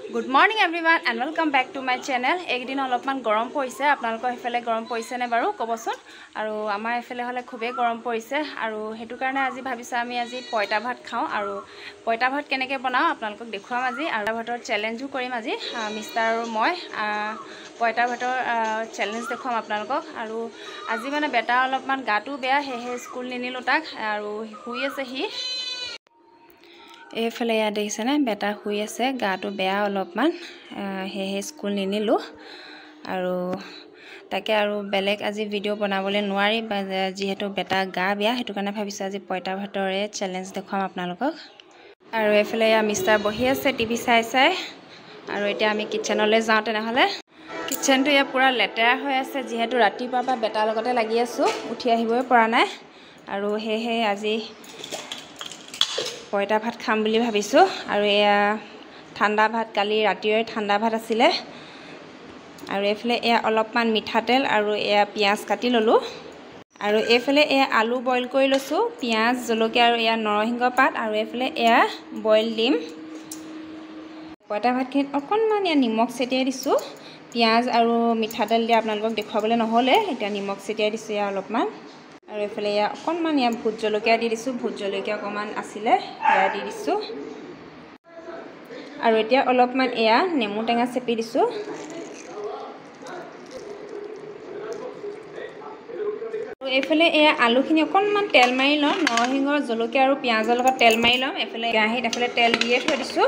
Good morning everyone and welcome back to my channel. একদিন অলপমান গৰম পৰিছে আপোনালোকৰ হেফালে গৰম পৰিছে নে বাৰু কবচোন আৰু আমাৰ হেফালে হলে খুবেই গৰম পৰিছে আৰু হেতু কাৰণে আজি ভাবিছো আমি আজি পয়টা ভাত খাও আৰু পয়টা ভাত কেনেকৈ বনাও আপোনালোকক দেখুৱাম আজি আৰু ভাতৰ চ্যালেঞ্জও কৰিম আজি মিষ্টাৰ আৰু মই পয়টা ভাতৰ চ্যালেঞ্জ দেখুৱাম আপোনালোকক আৰু আজি মানে বেটা অলপমান গাটো বেয়া হেহে স্কুল নিনিলো তাক আৰু শুই আছে হি এফালে ইয়া দেখিছেনে বেটা শুই আছে গাটো বেয়া অলপমান হেহে স্কুল নিনিলো আৰু তাকে আৰু বেলেগ আজি ভিডিও বনাবলৈ নোৱাৰি যেহেতু বেটা গা বেয়া হেতু কাৰণে ভাবিছো আজি পয়টা ভাতৰে চ্যালেঞ্জ দেখুৱাম আপোনালোকক আৰু এফালে ইয়া মিষ্টাৰ বহি আছে টিভি চাই চাই আৰু এতিয়া আমি কিচেনলৈ যাওঁ তেনেহলে কিচেনটো ইয়া পুৰা লেতেৰা হৈ আছে যেহেতু ৰাতিপুৱাৰ পৰা বেটাৰ লগতে লাগি আছো উঠি আহিবই পৰা নাই আৰু হেহে আজি পয়টা ভাত খাম বুলি ভাবিছো আৰু এয়া ঠাণ্ডা ভাত কালি ৰাতিৰে ঠাণ্ডা ভাত আছিল আৰু এফালে এয়া অলপমান মিঠাতেল আৰু এয়া পিয়াজ কাটি ললো আৰু এফালে এয়া আলু বইল কৰি লৈছো পিয়াজ জলকীয়া আৰু এয়া নৰসিংহ পাত আৰু এফালে এয়া বইল ডিম পয়টা ভাতখিন অকনমান এয়া নিমখ ছটিয়াই দিছো পিয়াজ আৰু মিঠাতেল দি আপোনালোকক দেখুৱাবলৈ নহলে এটা নিমখ ছটিয়াই দিছো এয়া অলপমান আৰু এফালে ইয়া অকনমান ইয়া ভুট জলকীয়া দি দিছো ভুট জলকীয়া অকমান আছিলে ইয়া দি দিছো আৰু এতিয়া অলপমান এয়া নেমু টেঙা চেপি দিছো আৰু এফালে এয়া আলুখিনি অকনমান তেল মাৰি লম নৰসিংহ জলকীয়া আৰু পিয়াজৰ লগত তেল মাৰি লম এফালে কেৰাহীত এফালে তেল দিয়ে থৈ দিছো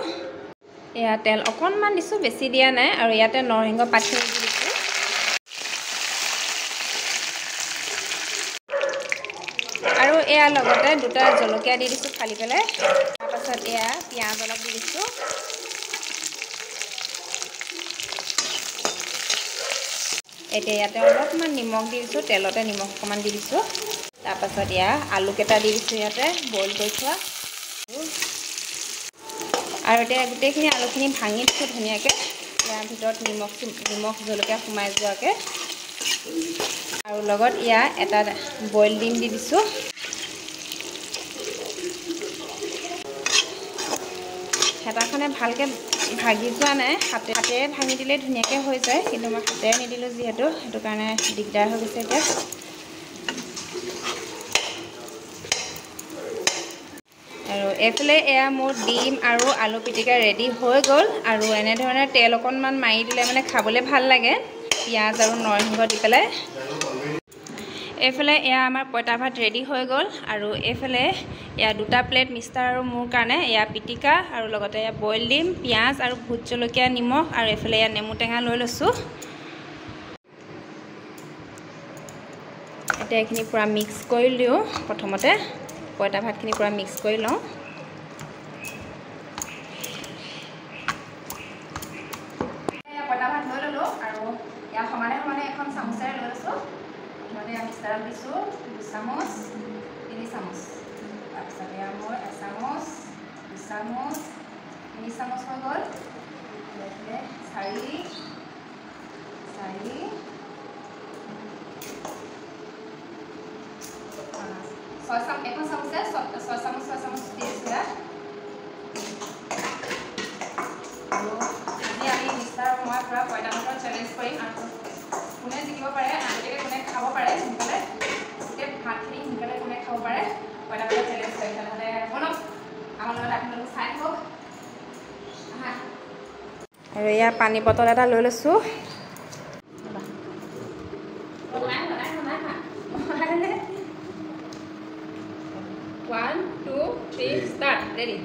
এয়া তেল অকনমান দিছো বেছি দিয়া নাই আৰু ইয়াতে নৰসিংহ পাতখিনি দি দিছো আৰু এয়া লগতে দুটা জলকীয়া দি দিছো ফালি পেলাই তাৰ পাছত এয়া পিয়াজ অলপ দি দিছো এতিয়া ইয়াতে অলপমান নিমখ দি দিছো তেলতে নিমখ অকমান দি দিছো তাৰ পাছত এয়া আলু কেটা দি দিছো ইয়াতে বইল কৰি থোৱা আৰু এতিয়া গোটেইখিনি আলুখিনি ভাঙি দিছো ধুনীয়াকৈ ইয়াৰ ভিতৰত নিমখ জলকীয়া সোমাই যোৱাকৈ আৰু লগত ইয়া এটা বইল ডিম দি দিছো হেতাখনে ভালকৈ ভাগি যোৱা নাই হাতেৰে ভাঙি দিলে ধুনীয়াকৈ হৈ যায় কিন্তু মই হাতেৰে নিদিলো যেহেতু হেতু কাৰণে দিগদাৰ হৈ গৈছে এতিয়া আৰু এফালে এয়া মোৰ ডিম আৰু আলু পিটিকা ৰেডি হৈ গ'ল আৰু এনে ধৰণে তেল অকনমান মাৰি দিলে মানে খাবলৈ ভাল লাগে পিয়াজ আৰু নৰসিংহ দি পেলাই এফালে এয়া আমাৰ পয়টা ভাত ৰেডি হৈ গ'ল আৰু এফালে এয়া দুটা প্লেট মিষ্টাৰ আৰু মোৰ কাৰণে এয়া পিটিকা আৰু লগতে এয়া বইল ডিম পিয়াজ আৰু ভুট জলকীয়া নিমখ আৰু এফালে এয়া নেমু টেঙা লৈ লৈছো এতিয়া এইখিনি পুৰা মিক্স কৰি দিওঁ প্ৰথমতে পয়টা ভাতখিনি পুৰা মিক্স কৰি লওঁ পয়টা ভাত লৈ ললো আৰু ইয়া সমানে সমানে এখন চামুচেৰে লৈ লৈছো মানে আমি মিষ্টাৰক দিছো 2 চামুচ 3 চামুচ তাৰপিছত এয়া মই 1 চামুচ 2 চামুচ 3 চামুচ হৈ গ'ল এফালে 6 চামুচ এখন চামুচে 6 চামুচ দি দিছো আৰু আজি আমি মিষ্টাৰ মই পুৰা পয়টা ভাতৰ চ্যালেঞ্জ কৰিম আৰু কোনে জিকিব পাৰে আগতে কোনে খাব পাৰে সোনকালে গোটেই ভাতখিনি সোনকালে কোনে খাব পাৰে পয়টা ভাতৰ চ্যালেঞ্জ কৰি তেনেহ'লে বলক আমাৰ লগত আপোনালোক চাই থাকক আৰু এয়া পানী বটল এটা লৈ লৈছো One, two, three, start. Ready?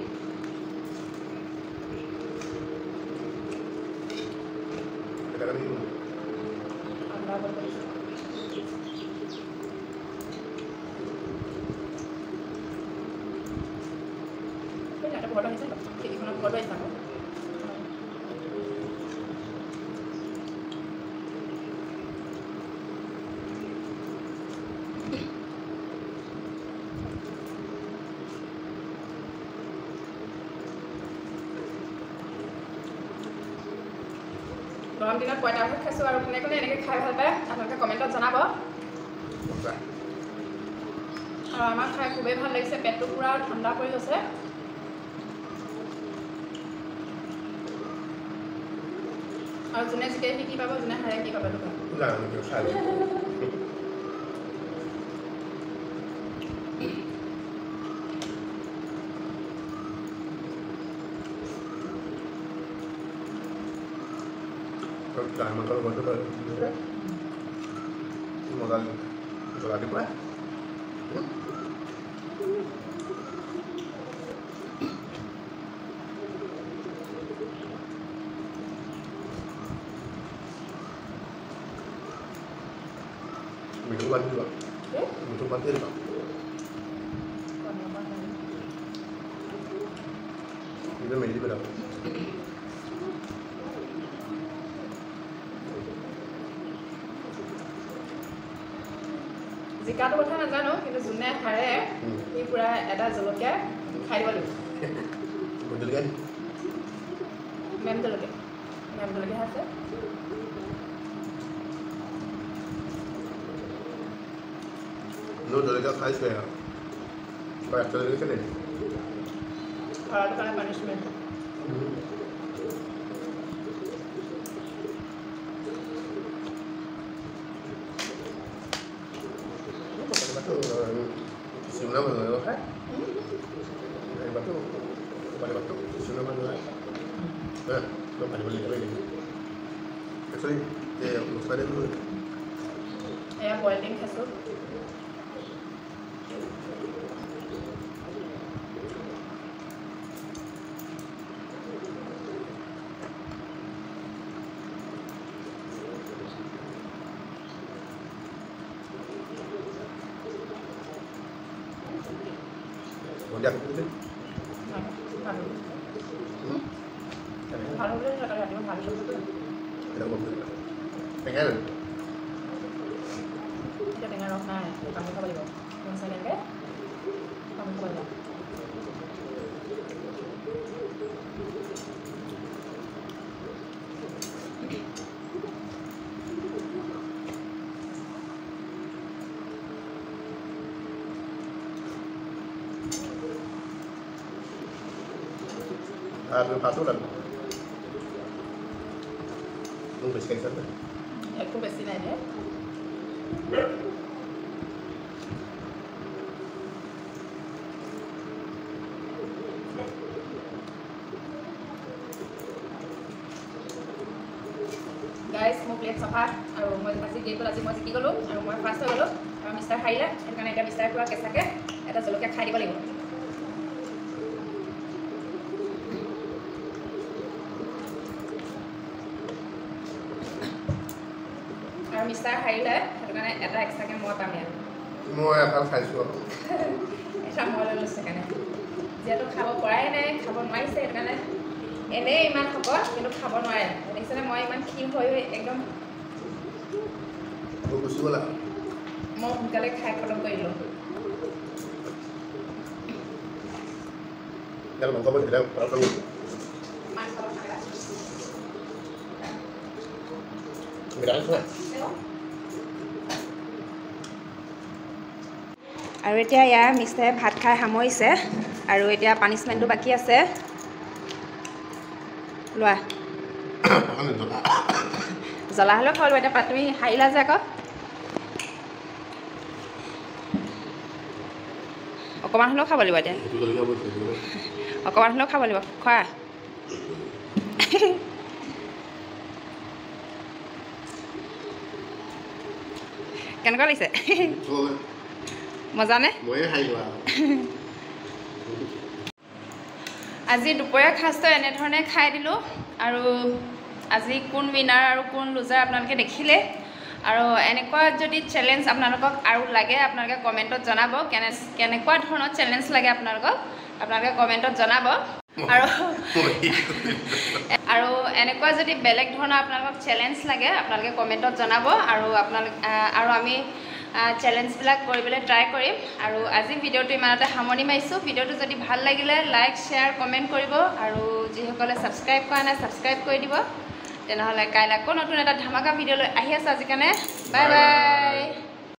গৰম দিনত পয়টা ভাত খাইছো আৰু কোনে কোনে এনেকৈ খাই ভাল পায় আপোনালোকে কমেণ্টত জনাব আৰু আমাৰ খাই খুবেই ভাল লাগিছে পেটটো পুৰা ঠাণ্ডা পৰি গৈছে আৰু যোনে জিকে সি কি পাব যোনে হাৰে কি পাব দোকান জানো খাই Jangan makan buat apa? Modal jual di mana? Minum mati juga. Minum mati juga. Itu mesti berapa? জিকাটো কথা নাজানো কিন্তু যোনে হাৰে সি পুৰা এটা জলকীয়া খাই দিব লাগিব জলকীয়া মেম জলকীয়া আছে No জলকীয়া খাইছে বা একটা জলকীয়া নেই খাওয়ার কারণে punishment Sunda mana kan? Batu, pada batu, Sunda mana? Nah, lo pada beli lagi. Actually, dia mustahil dulu. Ya, boiling kasut. Dia aku tu. Haru boleh nak ada haru tu. Tidak boleh. Pengen. Kita dengar rock na, kami kau boleh bawa. Yang saya dengar, kami kau boleh. Ada pasukan. Tunggu sekejap saja. Aku bersih aja. Guys, mau plate safar, aru mau kasih dia tu lagi mau sikit dulu, aru mau fast dulu, aru Mister Haila, karena ada Mister pula kesake, ada joloknya khai di balik. Aru Mister Haila, karena ada ekstra yang mau tamnya. Mau apa khai suap? Ekstra mau lalu sekarang. Dia tu khabar perai ni, khabar mai se, karena ini iman khabar, কিন্তু khabar mai. Ini মই ইমান ক্ষীণ হৈ একদম Bagus bola. মই সোনকালে খাই খতম কৰিলোঁ Kalau mau kamu tidak perlu. Mirang semua. আৰু এতিয়া ইয়াৰ মিষ্টাৰে ভাত খাই সামৰিছে আৰু এতিয়া পানিছমেণ্টটো বাকী আছে লোৱা জ্বলা হ'লেও খালোঁ এতিয়া তুমি হাৰিলা যে আকৌ অকণমান হ'লেও খাব লাগিব এতিয়া অকণমান হ'লেও খাব লাগিব খোৱা কেনেকুৱা লাগিছে মজা নে আজি দুপৰীয়া সাজটো এনেধৰণে খাই দিলোঁ আৰু আজি কোন উইনাৰ আৰু কোন লুজাৰ আপোনালোকে দেখিলে আৰু এনেকুৱা যদি চেলেঞ্জ আপোনালোকক আৰু লাগে আপোনালোকে কমেণ্টত জনাব কেনেকুৱা ধৰণৰ চেলেঞ্জ লাগে আপোনালোকে কমেণ্টত জনাব আৰু এনেকুৱা যদি বেলেগ ধৰণৰ আপোনালোকক চেলেঞ্জ লাগে আপোনালোকে কমেণ্টত জনাব আৰু আমি চেলেঞ্জবিলাক কৰিবলৈ ট্ৰাই কৰিম আৰু আজি ভিডিঅ'টো ইমানতে সামৰণি মাৰিছোঁ ভিডিঅ'টো যদি ভাল লাগিলে লাইক শ্বেয়াৰ কমেণ্ট কৰিব আৰু যিসকলে ছাবস্ক্ৰাইব কৰা নাই ছাবস্ক্ৰাইব কৰি দিব তেনেহ'লে কাইলৈ আকৌ নতুন এটা ধামাকা ভিডিঅ' লৈ আহি আছোঁ আজিৰ কাৰণে বাই বাই